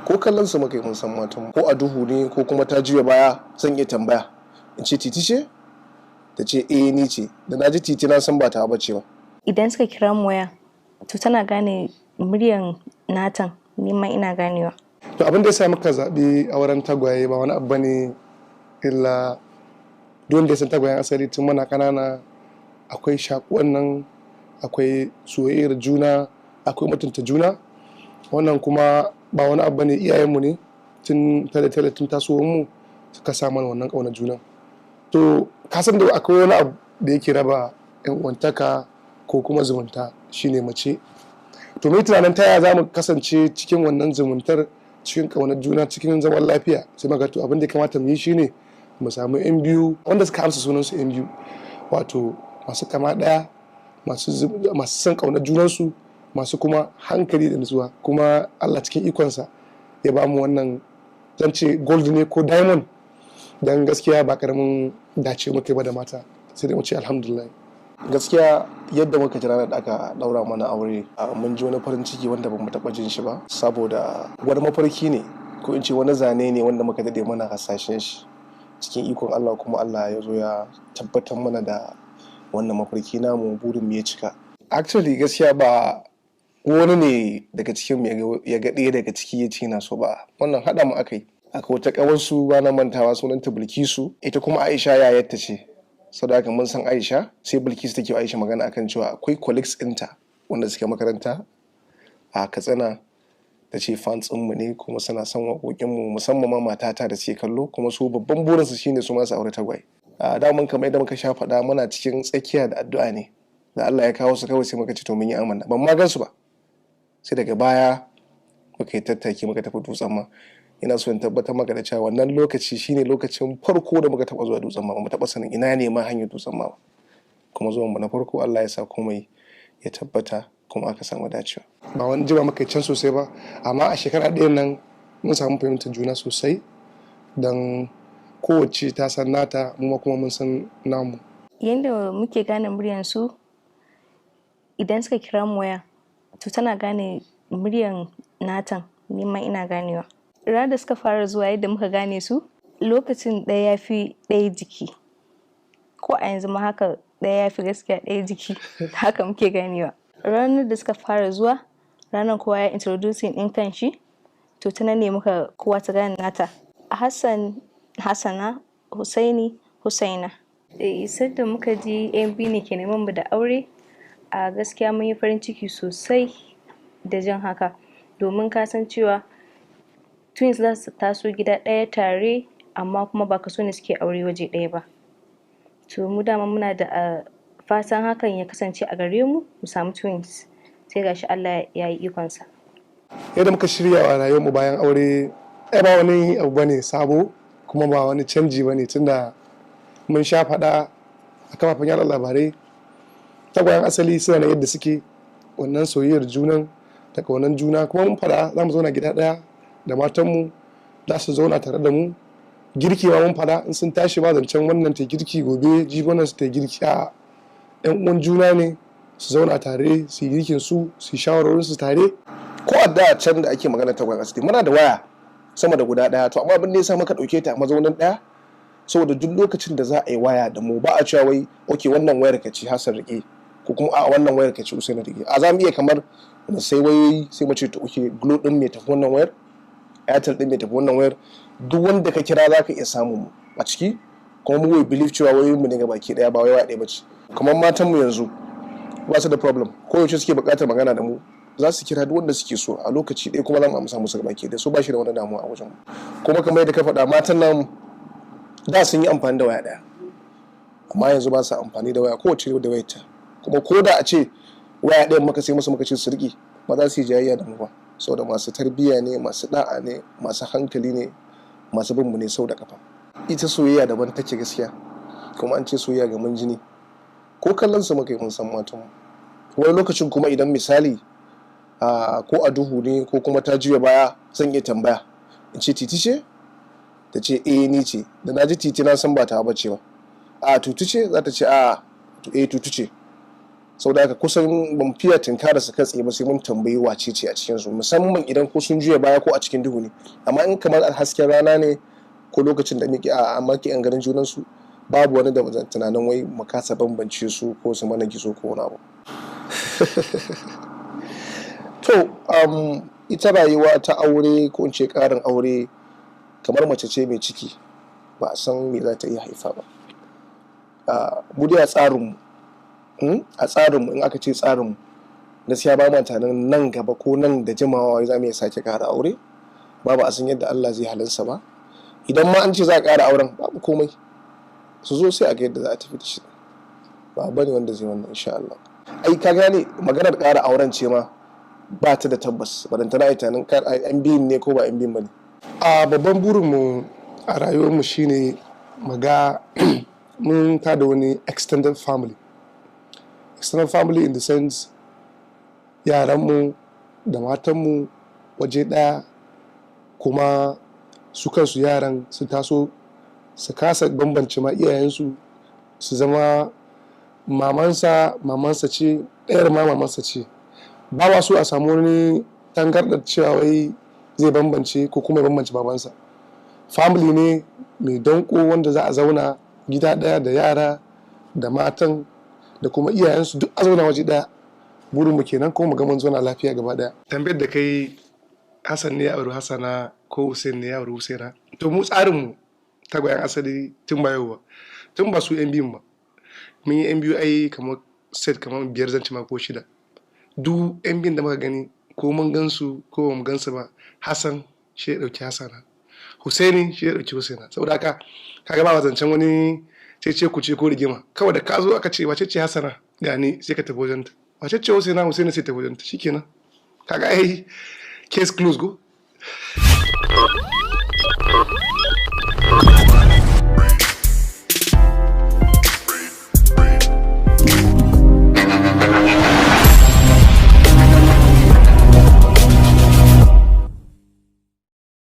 ko kallon su muka yi mun san matan ko a duhu ne ko kuma ta juya baya zan iya tambaya in ce titi ce ta ce eh ni ce, da na ji titi na san ba ta bace ba. Idan suka kira mu waya to tana gane muryan natan, ni ma ina ganewa. To abin da ya sa muka zaɓi auren tagwaye ba wani abu ne illa don da ya san tagwayen asali tun muna ƙanana akwai shakuwan nan, akwai soyayyar juna, akwai mutunta juna. Wannan kuma ba wani abu ne, iyayenmu ne tun tale-tale tun tasowar mu suka sa mana wannan ƙaunar juna. To ka san da akwai wani abu da yake raba yan uwantaka ko kuma zumunta shine mace. To mai tunanin ta yaya za mu kasance cikin wannan zumuntar, cikin ƙaunar juna, cikin zaman lafiya, sai muka to abin da ya kamata mu yi shine mu samu yan biyu wanda suka amsa sunansu yan biyu, wato masu kama ɗaya, masu son ƙaunar junansu, masu kuma hankali da nutsuwa. Kuma Allah cikin ikonsa ya ba mu wannan, zan ce gold ne ko diamond, don gaskiya ba karamin dace muka ba da mata, sai dai mu ce alhamdulillah. Gaskiya yadda muka ji ranar da aka daura mana aure, mun ji wani farin ciki wanda ba mu taɓa jin shi ba, saboda wani mafarki ne ko in ce wani zane ne wanda muka dade mana hasashen shi. Cikin ikon Allah kuma Allah ya zo ya tabbatar mana da wannan mafarki namu, burin mu ya cika. Actually gaskiya ba wani ne daga cikin ya ga ɗaya daga ciki ya ce na so ba, wannan haɗa mu aka yi. Akwai wata ƙawarsu ba na mantawa sunanta Bilkisu, ita kuma Aisha yayarta ce. Saboda haka mun san Aisha, sai Bilkisu take Aisha magana akan cewa akwai colleagues ɗinta wanda suke makaranta a Katsina, da ce fans mu ne kuma suna son waƙoƙinmu, musamman ma matata da suke kallo, kuma su babban burinsu shine su ma su aure tagwaye. Daman kamar yadda muka sha faɗa muna cikin tsakiya da addu'a ne, da Allah ya kawo su kawai sai muka ce to mun yi amanna, ban ma gan su ba. Sai daga baya muka yi tattaki muka tafi Dutsen ma. Ina so in tabbatar maka da cewa wannan lokaci shine lokacin farko da muka taɓa zuwa Dutsen ma, mu taɓa sanin ina ne ma hanyar Dutsen ma. Kuma zuwan mu na farko Allah ya sa komai ya tabbata kuma aka samu dacewa. Ba wani jima muka yi can sosai ba, amma a shekara ɗayan nan mun samu fahimtar juna sosai, don kowace ta san nata, mu kuma mun san namu. Yanda muke gane muryan su, idan suka kira mu waya to tana gane muryan natan, ni ma ina ganewa. Ranar da suka fara zuwa yadda muka gane su, lokacin ɗaya ya fi ɗaya jiki, ko a yanzu ma haka ɗaya ya fi gaskiya ɗaya jiki, haka muke ganewa. Ranar da suka fara zuwa, ranar kowa ya introducing ɗin kan shi, to ta nan ne muka kowa ta gane nata. Hassan, Hassana, Husaini, Husaina. Sadda muka ji yan biyu ne ke neman mu da aure, a gaskiya mun yi farin ciki sosai da jin haka, domin ka san cewa twins za su taso gida ɗaya tare, amma kuma ba kaso ne suke aure waje ɗaya ba. To mu dama muna da fatan hakan ya kasance a gare mu samu twins, sai gashi Allah ya yi ikonsa. Yadda muka shirya wa rayuwarmu bayan aure, ba wani abu bane sabo, kuma ba wani canji bane, tunda mun sha faɗa a kafafen yaɗa labarai. Tagwayen asali suna na yadda suke, wannan soyayyar junan da ƙaunar juna, kuma mun faɗa za mu zauna gida ɗaya da matanmu, za su zauna tare da mu. Girki ma mun faɗa, in sun tashi ba zancen wannan ta girki gobe jibonan su ta girki, a yan uwan juna ne, su zauna tare, su yi girkin su yi shawarorin su tare. Ko a da can da ake magana tagwayen asali muna da waya sama da guda ɗaya, to amma abin da ya sa muka ɗauke ta a mazaunin ɗaya, saboda duk lokacin da za a yi waya da mu ba a cewa wai ok wannan wayar ka ce Hassan rike, ko kuma a wannan wayar ka ce Usaini rike. A za mu iya kamar sai wayoyi sai mu ce to ok Glo din mai tafi wannan wayar, Airtel din mai tafi wannan wayar, duk wanda ka kira za ka iya samun mu a ciki, kuma mu we believe cewa wayoyin mu ne ga baki ɗaya, ba wai waya ɗaya ba ce. Kamar matan mu yanzu ba su da problem, ko yaushe suke buƙatar magana da mu za su kira duk wanda suke so a lokaci ɗaya, kuma za mu amsa musu baki ɗaya, so ba shi da wani damuwa a wajen mu. Kuma kamar yadda ka faɗa, matan nan da sun yi amfani da waya ɗaya, amma yanzu ba su amfani da waya, kowace da wayarta. Kuma ko da a ce waya ɗayan muka sai musu muka ce su riƙe, ba za su yi jayayya da mu ba, saboda masu tarbiyya ne, masu da'a ne, masu hankali ne, masu bin mu ne sau da kafa. Ita soyayya daban take gaskiya, kuma an ce soyayya ga mun jini, ko kallon su muka yi mun san matan mu. Wani lokacin kuma idan misali ko a duhu ne ko kuma ta juya baya, zan iya tambaya in ce titi ce, ta ce eh ni ce, da na ji titi na san ba ta bace ba. A tutu ce, za ta ce a tutu ce. sau da haka kusan ban fiye tinkara su kai tsaye ba sai mun tambayi wace ce a cikinsu, musamman idan ko sun juya baya ko a cikin duhu ne. Amma in kamar a hasken rana ne ko lokacin da muke a maki an ganin junansu, babu wani da tunanin wai mu kasa bambance su ko su mana gizo ko wani abu. To ita rayuwa ta aure ko in ce ƙarin aure kamar mace ce mai ciki, ba a san me za ta iya haifa ba. Mu dai a tsarinmu in aka ce tsarinmu gaskiya ba ma tunanin nan gaba ko nan da jimawa za mu iya sake ƙara aure, babu a san yadda Allah zai halinsa ba. Idan ma an ce za a ƙara auren babu komai, su zo sai a ga yadda za a tafi da shi, ba bane wanda zai wannan insha Allah. Ai ka gane maganar ƙara auren ce ma ba ta da tabbas, barantana ai tunanin an biyun ne ko ba an biyun ba ne. Babban burinmu a rayuwarmu shine mu ga mun tada wani extended family in the sense yaranmu da matanmu waje ɗaya, kuma su kansu yaran su taso su kasa bambance ma iyayensu, su zama mamansa ce, ɗayar ma mamansa ce. Ba wa so a samu wani tangarɗar cewa wai zai bambance ko kuma ya bambance babansa. Family ne mai danko wanda za a zauna gida ɗaya da yara da matan da kuma iyayensu duk a zauna waje ɗaya. Burinmu kenan kuma mu ga mun zauna lafiya gaba ɗaya. Tambayar da kai Hassan ne ya auri Hassana ko Hussein ne ya auri Husaina, to mu tsarinmu tagwayen asali tun ba yau ba, tun ba su 'yan biyun ba. Mun yi 'yan biyu ai kamar set kamar 5 zan ci ma ko 6. Duk 'yan biyun da muka gani ko mun gansu ko ba mu gansu ba, Hassan shi ya ɗauki Hassana, Husaini shi ya ɗauki Husaina. Saboda haka kaga ba zancen wani cece ku ce ko rigima. Kawai da ka zo aka ce wace ce Hassana gani sai ka tafi wajenta, wace ce Husaina sai tafi wajenta, shikenan. Kaga ai case close go.